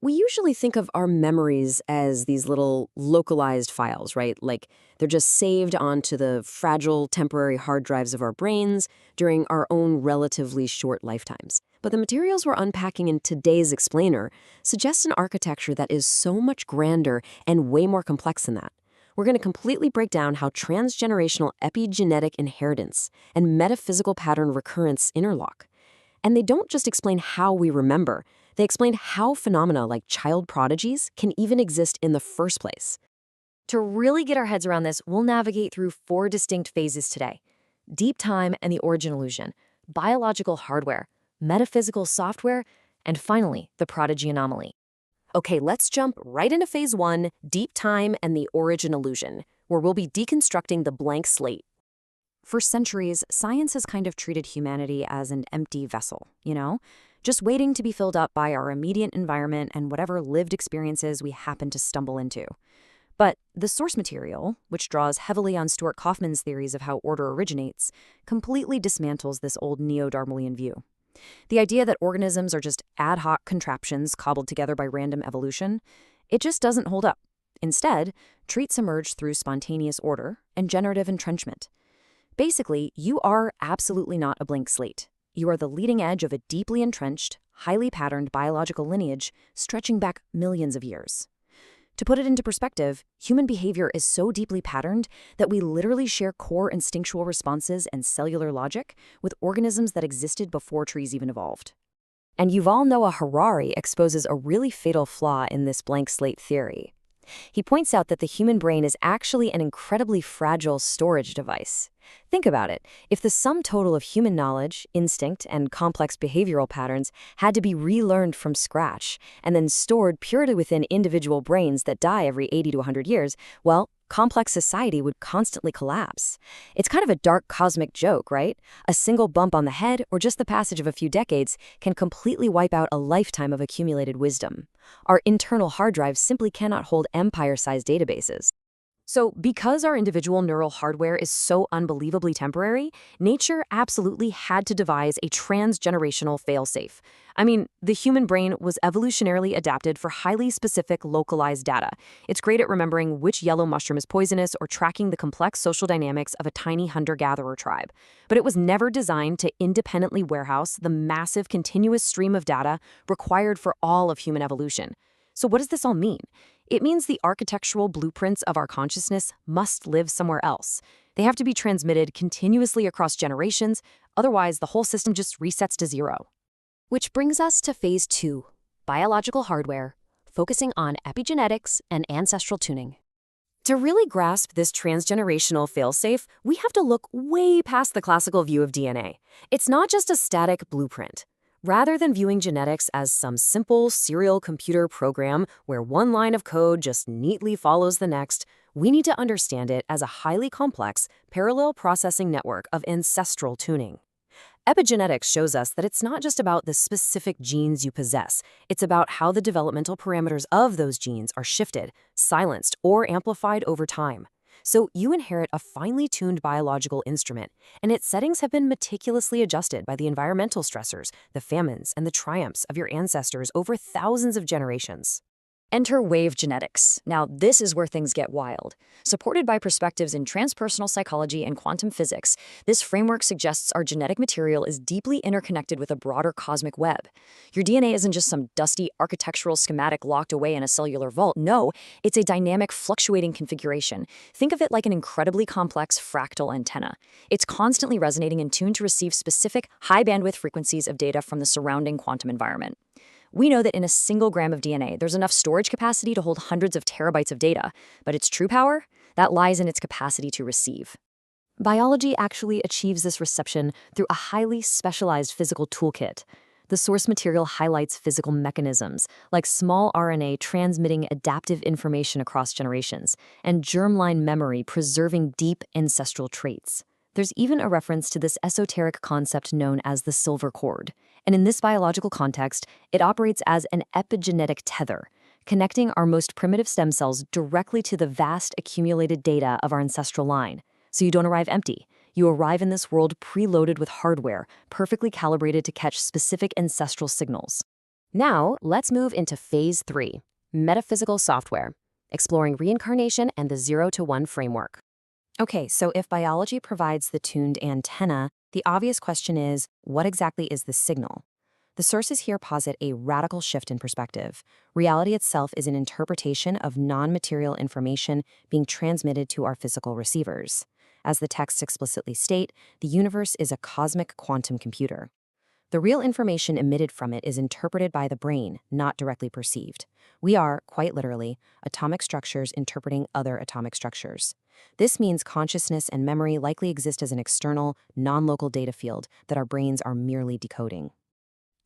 We usually think of our memories as these little localized files, right? Like they're just saved onto the fragile temporary hard drives of our brains during our own relatively short lifetimes. But the materials we're unpacking in today's explainer suggest an architecture that is so much grander and way more complex than that. We're going to completely break down how transgenerational epigenetic inheritance and metaphysical pattern recurrence interlock. And they don't just explain how we remember, they explain how phenomena like child prodigies can even exist in the first place. To really get our heads around this, we'll navigate through 4 distinct phases today: deep time and the origin illusion, biological hardware, metaphysical software, and finally, the Prodigy Anomaly. Okay, let's jump right into phase 1, deep time and the origin illusion, where we'll be deconstructing the blank slate. For centuries, science has kind of treated humanity as an empty vessel, just waiting to be filled up by our immediate environment and whatever lived experiences we happen to stumble into. But the source material, which draws heavily on Stuart Kauffman's theories of how order originates, completely dismantles this old neo-Darwinian view. The idea that organisms are just ad hoc contraptions cobbled together by random evolution, it just doesn't hold up. Instead, traits emerge through spontaneous order and generative entrenchment. Basically, you are absolutely not a blank slate. You are the leading edge of a deeply entrenched, highly patterned biological lineage stretching back millions of years. To put it into perspective, human behavior is so deeply patterned that we literally share core instinctual responses and cellular logic with organisms that existed before trees even evolved. And Yuval Noah Harari exposes a really fatal flaw in this blank slate theory. He points out that the human brain is actually an incredibly fragile storage device. Think about it. If the sum total of human knowledge, instinct, and complex behavioral patterns had to be relearned from scratch and then stored purely within individual brains that die every 80 to 100 years, well, complex society would constantly collapse. It's kind of a dark cosmic joke, right? A single bump on the head or just the passage of a few decades can completely wipe out a lifetime of accumulated wisdom. Our internal hard drives simply cannot hold empire-sized databases. So because our individual neural hardware is so unbelievably temporary, nature absolutely had to devise a transgenerational failsafe. I mean, the human brain was evolutionarily adapted for highly specific localized data. It's great at remembering which yellow mushroom is poisonous or tracking the complex social dynamics of a tiny hunter-gatherer tribe. But it was never designed to independently warehouse the massive continuous stream of data required for all of human evolution. So what does this all mean? It means the architectural blueprints of our consciousness must live somewhere else. They have to be transmitted continuously across generations, otherwise the whole system just resets to zero. Which brings us to phase 2, biological hardware, focusing on epigenetics and ancestral tuning. To really grasp this transgenerational failsafe, we have to look way past the classical view of DNA. It's not just a static blueprint. Rather than viewing genetics as some simple serial computer program where one line of code just neatly follows the next, we need to understand it as a highly complex, parallel processing network of ancestral tuning. Epigenetics shows us that it's not just about the specific genes you possess, it's about how the developmental parameters of those genes are shifted, silenced, or amplified over time. So you inherit a finely tuned biological instrument, and its settings have been meticulously adjusted by the environmental stressors, the famines, and the triumphs of your ancestors over thousands of generations. Enter wave genetics. Now, this is where things get wild. Supported by perspectives in transpersonal psychology and quantum physics, this framework suggests our genetic material is deeply interconnected with a broader cosmic web. Your DNA isn't just some dusty architectural schematic locked away in a cellular vault. No, it's a dynamic, fluctuating configuration. Think of it like an incredibly complex fractal antenna. It's constantly resonating and tuned to receive specific, high-bandwidth frequencies of data from the surrounding quantum environment. We know that in a single gram of DNA, there's enough storage capacity to hold hundreds of terabytes of data, but its true power, that lies in its capacity to receive. Biology actually achieves this reception through a highly specialized physical toolkit. The source material highlights physical mechanisms, like small RNA transmitting adaptive information across generations, and germline memory preserving deep ancestral traits. There's even a reference to this esoteric concept known as the silver cord. And in this biological context, it operates as an epigenetic tether, connecting our most primitive stem cells directly to the vast accumulated data of our ancestral line. So you don't arrive empty. You arrive in this world preloaded with hardware, perfectly calibrated to catch specific ancestral signals. Now, let's move into phase 3, metaphysical software, exploring reincarnation and the 0 to 1 framework. Okay, so if biology provides the tuned antenna, the obvious question is, what exactly is the signal? The sources here posit a radical shift in perspective. Reality itself is an interpretation of non-material information being transmitted to our physical receivers. As the texts explicitly state, the universe is a cosmic quantum computer. The real information emitted from it is interpreted by the brain, not directly perceived. We are, quite literally, atomic structures interpreting other atomic structures. This means consciousness and memory likely exist as an external, non-local data field that our brains are merely decoding.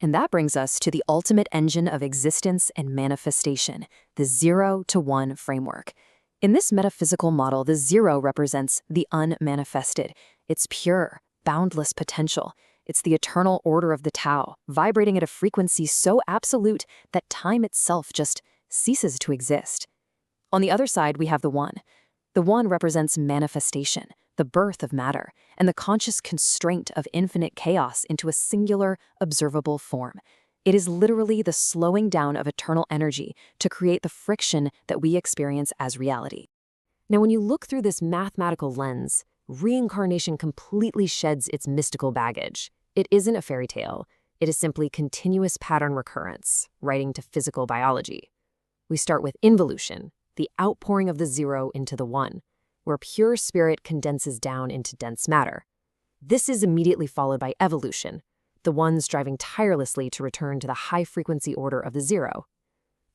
And that brings us to the ultimate engine of existence and manifestation, the 0 to 1 framework. In this metaphysical model, the 0 represents the unmanifested. It's pure, boundless potential. It's the eternal order of the Tao, vibrating at a frequency so absolute that time itself just ceases to exist. On the other side, we have the 1. The 1 represents manifestation, the birth of matter, and the conscious constraint of infinite chaos into a singular, observable form. It is literally the slowing down of eternal energy to create the friction that we experience as reality. Now, when you look through this mathematical lens, reincarnation completely sheds its mystical baggage. It isn't a fairy tale. It is simply continuous pattern recurrence, writing to physical biology. We start with involution, the outpouring of the 0 into the 1, where pure spirit condenses down into dense matter. This is immediately followed by evolution, the 1 striving tirelessly to return to the high-frequency order of the 0.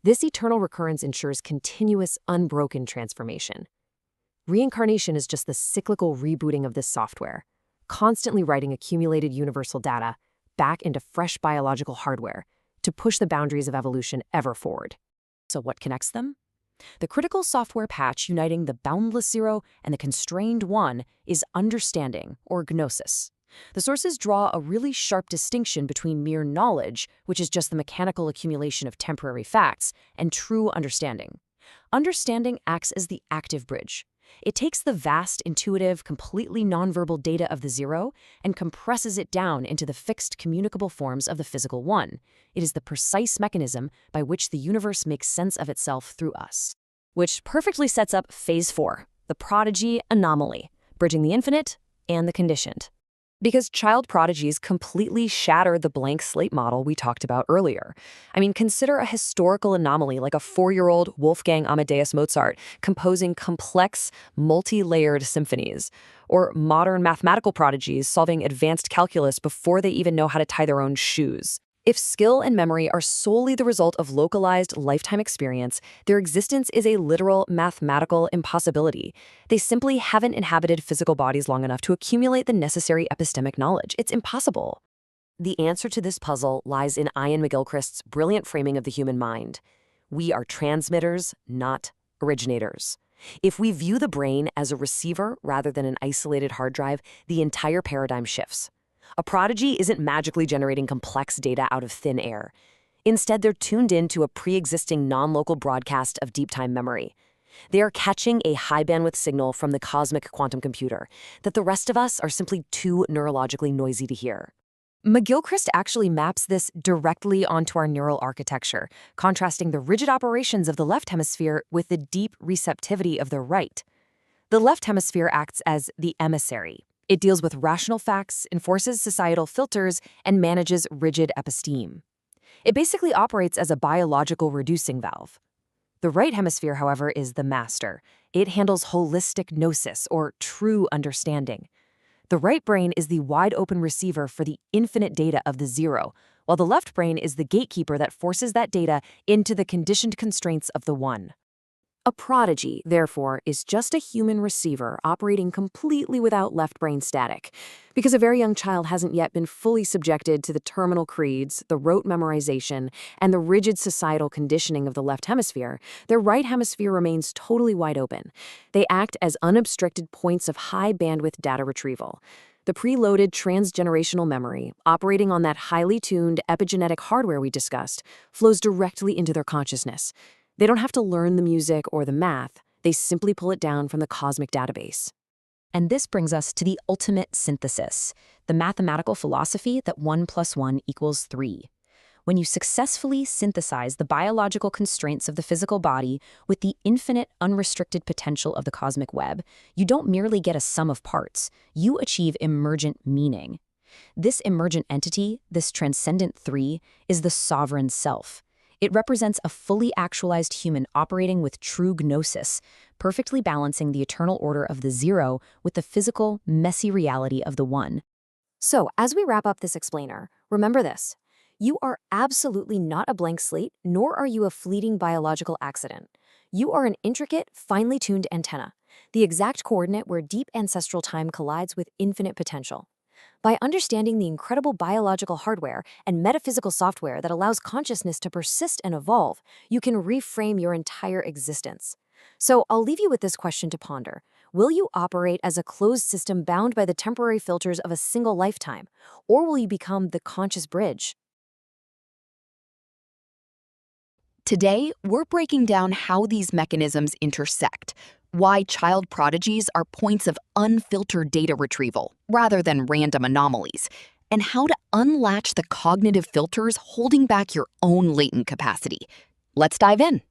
This eternal recurrence ensures continuous, unbroken transformation. Reincarnation is just the cyclical rebooting of this software, constantly writing accumulated universal data back into fresh biological hardware to push the boundaries of evolution ever forward. So what connects them? The critical software patch uniting the boundless 0 and the constrained 1 is understanding, or gnosis. The sources draw a really sharp distinction between mere knowledge, which is just the mechanical accumulation of temporary facts, and true understanding. Understanding acts as the active bridge. It takes the vast, intuitive, completely nonverbal data of the 0 and compresses it down into the fixed, communicable forms of the physical 1. It is the precise mechanism by which the universe makes sense of itself through us. Which perfectly sets up phase 4, the Prodigy Anomaly, bridging the infinite and the conditioned. Because child prodigies completely shatter the blank slate model we talked about earlier. I mean, consider a historical anomaly like a 4-year-old Wolfgang Amadeus Mozart composing complex, multi-layered symphonies, or modern mathematical prodigies solving advanced calculus before they even know how to tie their own shoes. If skill and memory are solely the result of localized lifetime experience, their existence is a literal mathematical impossibility. They simply haven't inhabited physical bodies long enough to accumulate the necessary epistemic knowledge. It's impossible. The answer to this puzzle lies in Ian McGilchrist's brilliant framing of the human mind. We are transmitters, not originators. If we view the brain as a receiver rather than an isolated hard drive, the entire paradigm shifts. A prodigy isn't magically generating complex data out of thin air. Instead, they're tuned in to a pre-existing non-local broadcast of deep-time memory. They are catching a high-bandwidth signal from the cosmic quantum computer that the rest of us are simply too neurologically noisy to hear. McGilchrist actually maps this directly onto our neural architecture, contrasting the rigid operations of the left hemisphere with the deep receptivity of the right. The left hemisphere acts as the emissary. It deals with rational facts, enforces societal filters, and manages rigid episteme. It basically operates as a biological reducing valve. The right hemisphere, however, is the master. It handles holistic gnosis, or true understanding. The right brain is the wide-open receiver for the infinite data of the 0, while the left brain is the gatekeeper that forces that data into the conditioned constraints of the 1. A prodigy, therefore, is just a human receiver operating completely without left brain static. Because a very young child hasn't yet been fully subjected to the terminal creeds, the rote memorization, and the rigid societal conditioning of the left hemisphere, their right hemisphere remains totally wide open. They act as unobstructed points of high-bandwidth data retrieval. The preloaded transgenerational memory, operating on that highly tuned epigenetic hardware we discussed, flows directly into their consciousness. They don't have to learn the music or the math. They simply pull it down from the cosmic database. And this brings us to the ultimate synthesis, the mathematical philosophy that 1 + 1 = 3. when you successfully synthesize the biological constraints of the physical body with the infinite, unrestricted potential of the cosmic web, you don't merely get a sum of parts, you achieve emergent meaning. This emergent entity, this transcendent three, is the sovereign self. It represents a fully actualized human operating with true gnosis, perfectly balancing the eternal order of the zero with the physical, messy reality of the one. So, as we wrap up this explainer, remember this. You are absolutely not a blank slate, nor are you a fleeting biological accident. You are an intricate, finely tuned antenna, the exact coordinate where deep ancestral time collides with infinite potential. By understanding the incredible biological hardware and metaphysical software that allows consciousness to persist and evolve, you can reframe your entire existence. So I'll leave you with this question to ponder. Will you operate as a closed system bound by the temporary filters of a single lifetime, or will you become the conscious bridge? Today, we're breaking down how these mechanisms intersect, why child prodigies are points of unfiltered data retrieval rather than random anomalies, and how to unlatch the cognitive filters holding back your own latent capacity. Let's dive in.